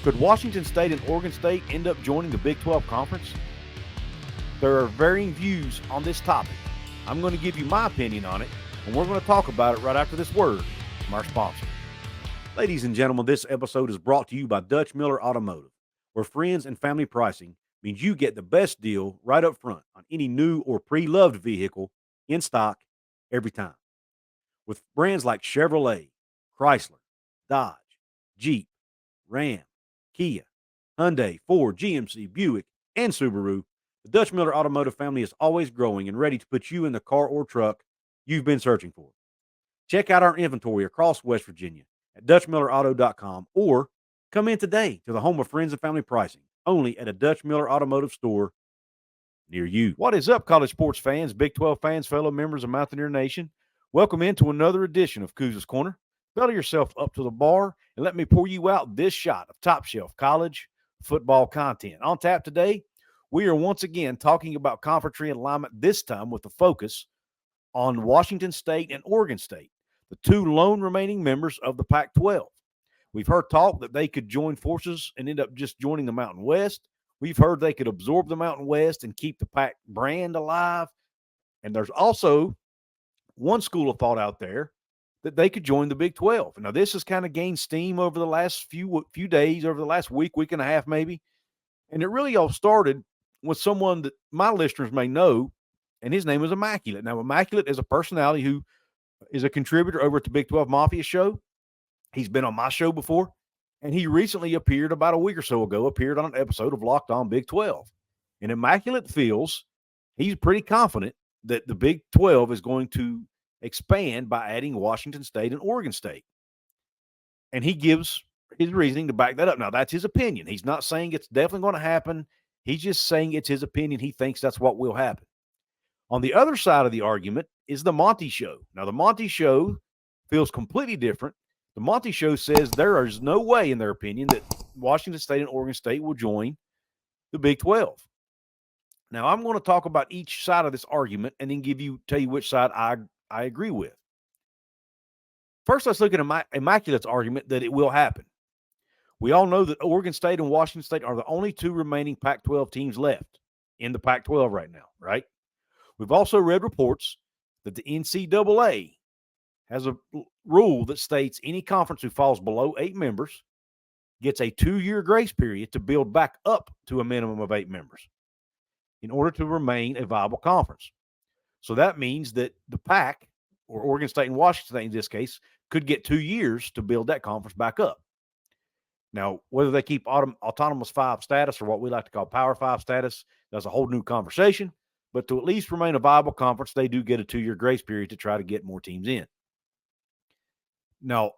Could Washington State and Oregon State end up joining the Big 12 Conference? There are varying views on this topic. I'm going to give you my opinion on it, and we're going to talk about it right after this word from our sponsor. Ladies and gentlemen, this episode is brought to you by Dutch Miller Automotive, where friends and family pricing means you get the best deal right up front on any new or pre-loved vehicle in stock every time. With brands like Chevrolet, Chrysler, Dodge, Jeep, Ram, Kia, Hyundai, Ford, GMC, Buick, and Subaru, the Dutch Miller Automotive family is always growing and ready to put you in the car or truck you've been searching for. Check out our inventory across West Virginia at DutchMillerAuto.com or come in today to the home of friends and family pricing, only at a Dutch Miller Automotive store near you. What is up, college sports fans, Big 12 fans, fellow members of Mountaineer Nation? Welcome into another edition of Couz's Corner. Belly yourself up to the bar and let me pour you out this shot of top shelf college football content. On tap today, we are once again talking about conference realignment, this time with a focus on Washington State and Oregon State, the two lone remaining members of the Pac-12. We've heard talk that they could join forces and end up just joining the Mountain West. We've heard they could absorb the Mountain West and keep the Pac brand alive. And there's also one school of thought out there that they could join the Big 12. Now, this has kind of gained steam over the last few days, over the last week and a half maybe. And it really all started with someone that my listeners may know, and his name is Immaculate. Now, Immaculate is a personality who is a contributor over at the Big 12 Mafia show. He's been on my show before, and he recently appeared about a week or so ago, appeared on an episode of Locked On Big 12. And Immaculate feels he's pretty confident that the Big 12 is going to expand by adding Washington State and Oregon State. And he gives his reasoning to back that up. Now, that's his opinion. He's not saying it's definitely going to happen. He's just saying it's his opinion. He thinks that's what will happen. On the other side of the argument is the Monty Show. Now, the Monty Show feels completely different. The Monty Show says there is no way, in their opinion, that Washington State and Oregon State will join the Big 12. Now, I'm going to talk about each side of this argument and then tell you which side I agree with. First, let's look at Immaculate's argument that it will happen. We all know that Oregon State and Washington State are the only two remaining Pac-12 teams left in the Pac-12 right now, right? We've also read reports that the NCAA has a rule that states any conference who falls below 8 members gets a 2-year grace period to build back up to a minimum of 8 members in order to remain a viable conference. So that means that the Pac, or Oregon State and Washington State in this case, could get 2 years to build that conference back up. Now, whether they keep autonomous 5 status or what we like to call Power 5 status, that's a whole new conversation. But to at least remain a viable conference, they do get a 2-year grace period to try to get more teams in. Now,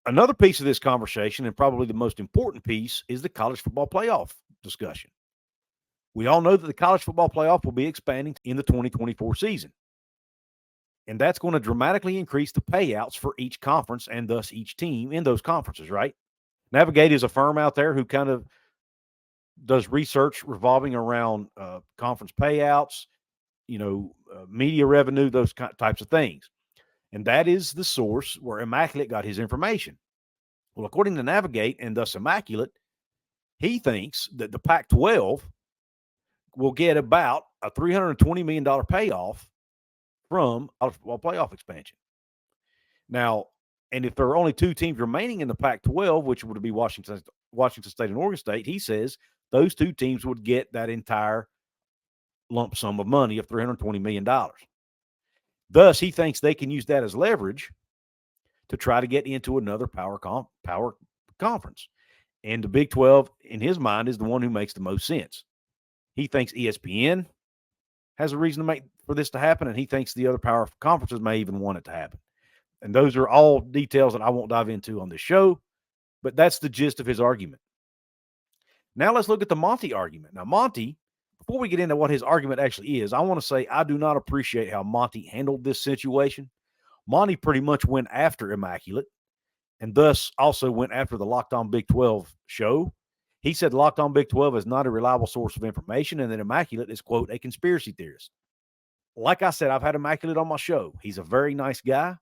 another piece of this conversation, and probably the most important piece, is the college football playoff discussion. We all know that the college football playoff will be expanding in the 2024 season. And that's going to dramatically increase the payouts for each conference and thus each team in those conferences, right? Navigate is a firm out there who kind of does research revolving around conference payouts, media revenue, those types of things. And that is the source where Immaculate got his information. Well, according to Navigate and thus Immaculate, he thinks that the Pac-12 will get about a $320 million payoff from college football playoff expansion. Now, and if there are only 2 teams remaining in the Pac-12, which would be Washington State and Oregon State, he says those 2 teams would get that entire lump sum of money of $320 million. Thus, he thinks they can use that as leverage to try to get into another power conference. And the Big 12, in his mind, is the one who makes the most sense. He thinks ESPN has a reason for this to happen, and he thinks the other power conferences may even want it to happen. And those are all details that I won't dive into on this show, but that's the gist of his argument. Now let's look at the Monty argument. Now, Monty, before we get into what his argument actually is, I want to say I do not appreciate how Monty handled this situation. Monty pretty much went after Immaculate and thus also went after the Locked On Big 12 show. He said Locked On Big 12 is not a reliable source of information and that Immaculate is, quote, a conspiracy theorist. Like I said, I've had Immaculate on my show. He's a very nice guy,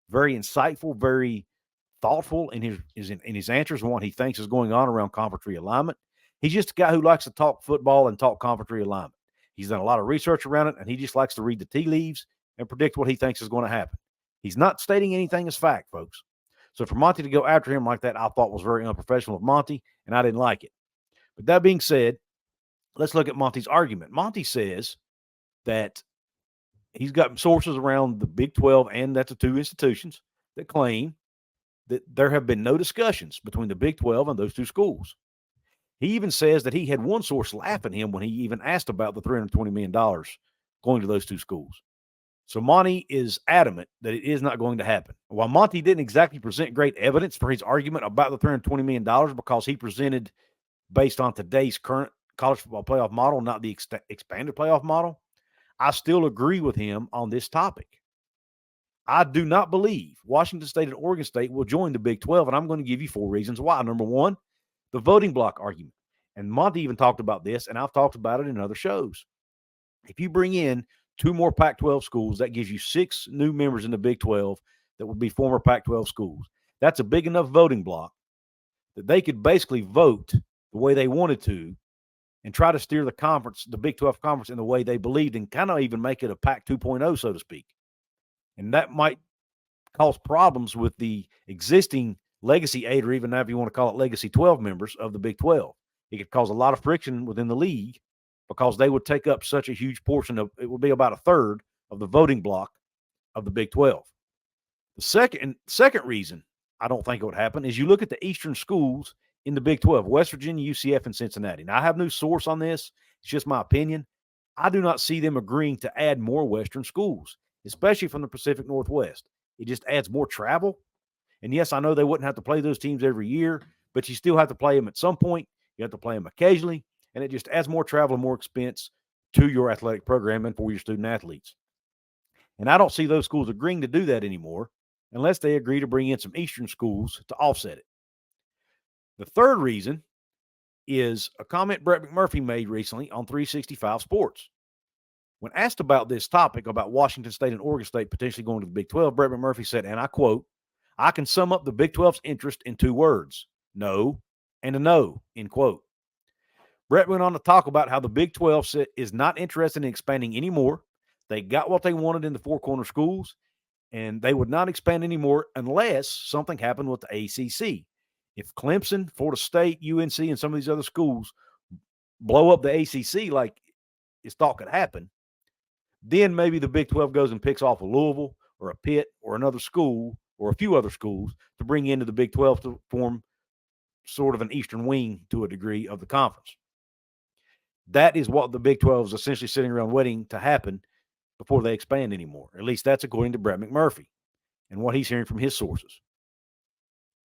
very insightful, very thoughtful in his answers and what he thinks is going on around conference realignment. He's just a guy who likes to talk football and talk conference realignment. He's done a lot of research around it, and he just likes to read the tea leaves and predict what he thinks is going to happen. He's not stating anything as fact, folks. So for Monty to go after him like that, I thought was very unprofessional of Monty, and I didn't like it. But that being said, let's look at Monty's argument. Monty says that he's got sources around the Big 12 and that's the two institutions that claim that there have been no discussions between the Big 12 and those two schools. He even says that he had one source laugh at him when he even asked about the $320 million going to those two schools. So Monty is adamant that it is not going to happen. While Monty didn't exactly present great evidence for his argument about the $320 million because he presented based on today's current college football playoff model, not the expanded playoff model, I still agree with him on this topic. I do not believe Washington State and Oregon State will join the Big 12, and I'm going to give you 4 reasons why. Number one, the voting block argument. And Monty even talked about this, and I've talked about it in other shows. If you bring in 2 more Pac-12 schools, that gives you 6 new members in the Big 12 that would be former Pac-12 schools. That's a big enough voting block that they could basically vote the way they wanted to and try to steer the conference, the Big 12 conference, in the way they believed and kind of even make it a Pac 2.0, so to speak. And that might cause problems with the existing Legacy 8, or even if you want to call it Legacy 12 members of the Big 12. It could cause a lot of friction within the league because they would take up such a huge portion of, it would be about a third of the voting block of the Big 12. The second reason I don't think it would happen is you look at the Eastern schools in the Big 12, West Virginia, UCF, and Cincinnati. Now, I have no source on this. It's just my opinion. I do not see them agreeing to add more Western schools, especially from the Pacific Northwest. It just adds more travel. And yes, I know they wouldn't have to play those teams every year, but you still have to play them at some point. You have to play them occasionally, and it just adds more travel and more expense to your athletic program and for your student athletes. And I don't see those schools agreeing to do that anymore unless they agree to bring in some Eastern schools to offset it. The third reason is a comment Brett McMurphy made recently on 365 Sports. When asked about this topic, about Washington State and Oregon State potentially going to the Big 12, Brett McMurphy said, and I quote, "I can sum up the Big 12's interest in 2 words, no and a no," end quote. Brett went on to talk about how the Big 12 is not interested in expanding anymore. They got what they wanted in the 4 corner schools, and they would not expand anymore unless something happened with the ACC. If Clemson, Florida State, UNC, and some of these other schools blow up the ACC like it's thought could happen, then maybe the Big 12 goes and picks off a Louisville or a Pitt or another school or a few other schools to bring into the Big 12 to form sort of an Eastern wing to a degree of the conference. That is what the Big 12 is essentially sitting around waiting to happen before they expand anymore. At least that's according to Brett McMurphy and what he's hearing from his sources.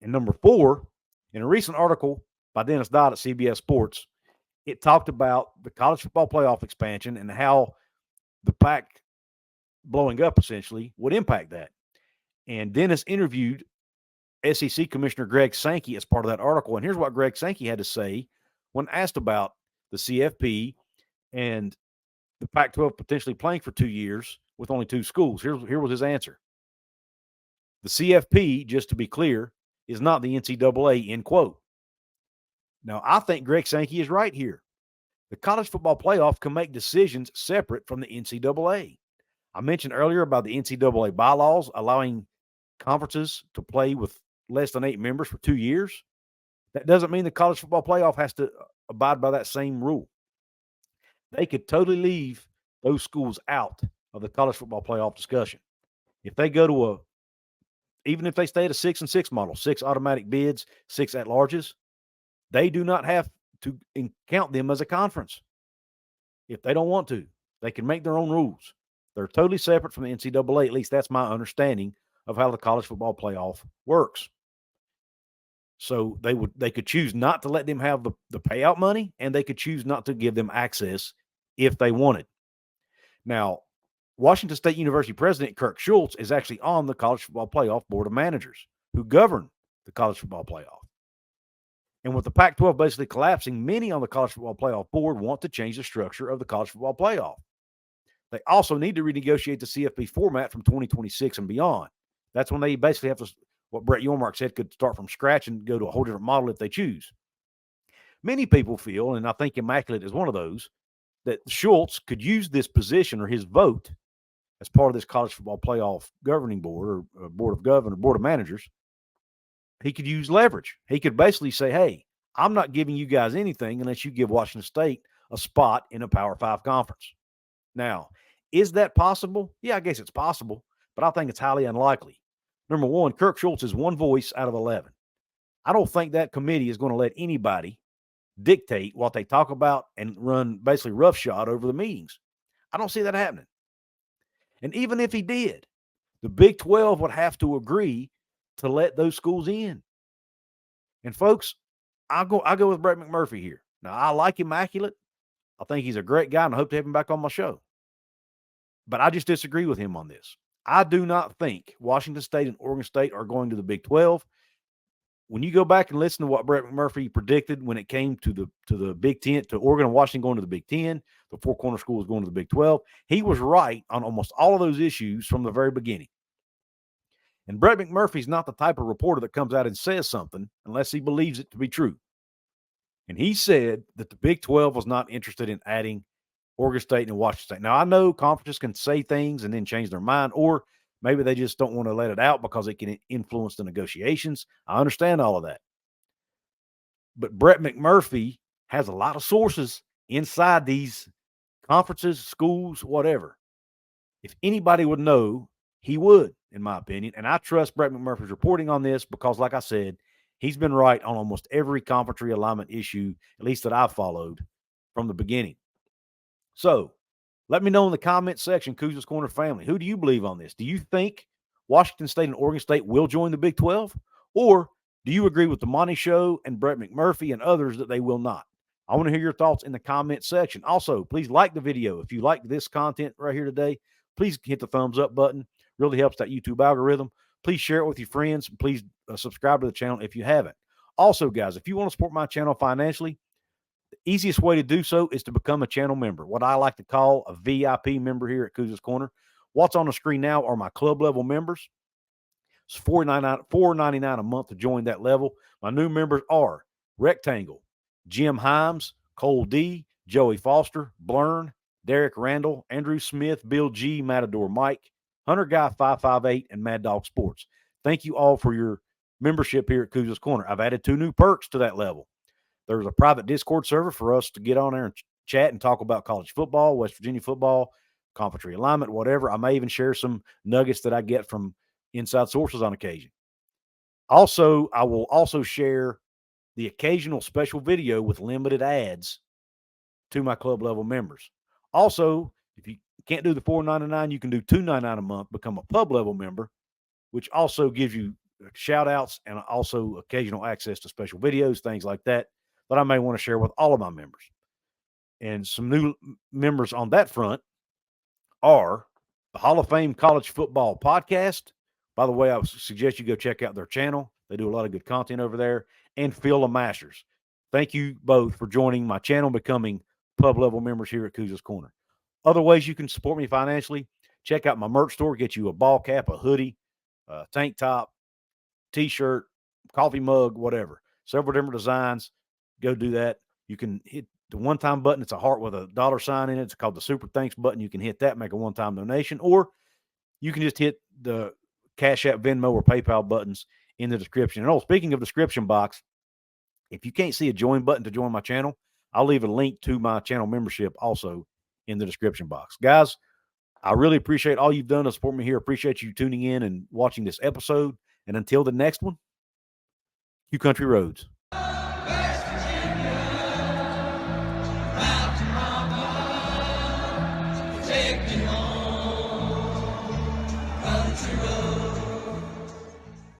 And number 4, in a recent article by Dennis Dodd at CBS Sports, it talked about the college football playoff expansion and how the Pac blowing up essentially would impact that. And Dennis interviewed SEC Commissioner Greg Sankey as part of that article. And here's what Greg Sankey had to say when asked about the CFP and the Pac-12 potentially playing for 2 years with only 2 schools. Here was his answer. The CFP, just to be clear, is not the NCAA, end quote. Now, I think Greg Sankey is right here. The college football playoff can make decisions separate from the NCAA. I mentioned earlier about the NCAA bylaws allowing conferences to play with less than 8 members for 2 years. That doesn't mean the college football playoff has to abide by that same rule. They could totally leave those schools out of the college football playoff discussion. If they go to even if they stay at a 6-and-6 model, 6 automatic bids, 6 at-larges, they do not have to count them as a conference. If they don't want to, they can make their own rules. They're totally separate from the NCAA. At least that's my understanding of how the college football playoff works. So they could choose not to let them have the payout money, and they could choose not to give them access if they wanted. Now, Washington State University President Kirk Schultz is actually on the College Football Playoff Board of Managers who govern the College Football Playoff. And with the Pac-12 basically collapsing, many on the College Football Playoff Board want to change the structure of the College Football Playoff. They also need to renegotiate the CFP format from 2026 and beyond. That's when they basically have to what Brett Yormark said, could start from scratch and go to a whole different model if they choose. Many people feel, and I think Immaculate is one of those, that Schultz could use this position or his vote as part of this college football playoff governing board or board of managers. He could use leverage. He could basically say, hey, I'm not giving you guys anything unless you give Washington State a spot in a Power 5 conference. Now, is that possible? Yeah, I guess it's possible, but I think it's highly unlikely. Number one, Kirk Schultz is one voice out of 11. I don't think that committee is going to let anybody dictate what they talk about and run basically roughshod over the meetings. I don't see that happening. And even if he did, the Big 12 would have to agree to let those schools in. And folks, I go with Brett McMurphy here. Now, I like Immaculate. I think he's a great guy, and I hope to have him back on my show. But I just disagree with him on this. I do not think Washington State and Oregon State are going to the Big 12. When you go back and listen to what Brett McMurphy predicted when it came to the Big 10, to Oregon and Washington going to the Big 10, the Four Corner Schools going to the Big 12, he was right on almost all of those issues from the very beginning. And Brett McMurphy's not the type of reporter that comes out and says something unless he believes it to be true. And he said that the Big 12 was not interested in adding Oregon State and Washington State. Now, I know conferences can say things and then change their mind, or maybe they just don't want to let it out because it can influence the negotiations. I understand all of that. But Brett McMurphy has a lot of sources inside these conferences, schools, whatever. If anybody would know, he would, in my opinion. And I trust Brett McMurphy's reporting on this because, like I said, he's been right on almost every conference realignment issue, at least that I've followed from the beginning. So let me know in the comment section, Couz's Corner family, who do you believe on this? Do you think Washington State and Oregon State will join the Big 12? Or do you agree with the Monty Show and Brett McMurphy and others that they will not? I want to hear your thoughts in the comment section. Also, please like the video. If you like this content right here today, please hit the thumbs up button. Really helps that YouTube algorithm. Please share it with your friends. Please subscribe to the channel if you haven't. Also, guys, if you want to support my channel financially, the easiest way to do so is to become a channel member, what I like to call a VIP member here at Couz's Corner. What's on the screen now are my club level members. It's $4.99 a month to join that level. My new members are Rectangle, Jim Himes, Cole D, Joey Foster, Blurn, Derek Randall, Andrew Smith, Bill G, Matador Mike, Hunter Guy 558, and Mad Dog Sports. Thank you all for your membership here at Couz's Corner. I've added 2 new perks to that level. There's a private Discord server for us to get on there and chat and talk about college football, West Virginia football, conference realignment, whatever. I may even share some nuggets that I get from inside sources on occasion. Also, I will also share the occasional special video with limited ads to my club level members. Also, if you can't do the $4.99, you can do $2.99 a month, become a pub level member, which also gives you shout outs and also occasional access to special videos, things like that I may want to share with all of my members. And some new members on that front are the Hall of Fame College Football Podcast. By the way, I would suggest you go check out their channel. They do a lot of good content over there. And Phil and Masters. Thank you both for joining my channel, becoming pub level members here at Couz's Corner. Other ways you can support me financially, check out my merch store, get you a ball cap, a hoodie, a tank top, t-shirt, coffee mug, whatever. Several different designs. Go do that. You can hit the one-time button. It's a heart with a $sign in it. It's called the Super Thanks button. You can hit that, make a one-time donation, or you can just hit the Cash App, Venmo, or PayPal buttons in the description. And oh, speaking of description box, if you can't see a join button to join my channel, I'll leave a link to my channel membership also in the description box. Guys, I really appreciate all you've done to support me here. Appreciate you tuning in and watching this episode. And until the next one, Q Country Roads.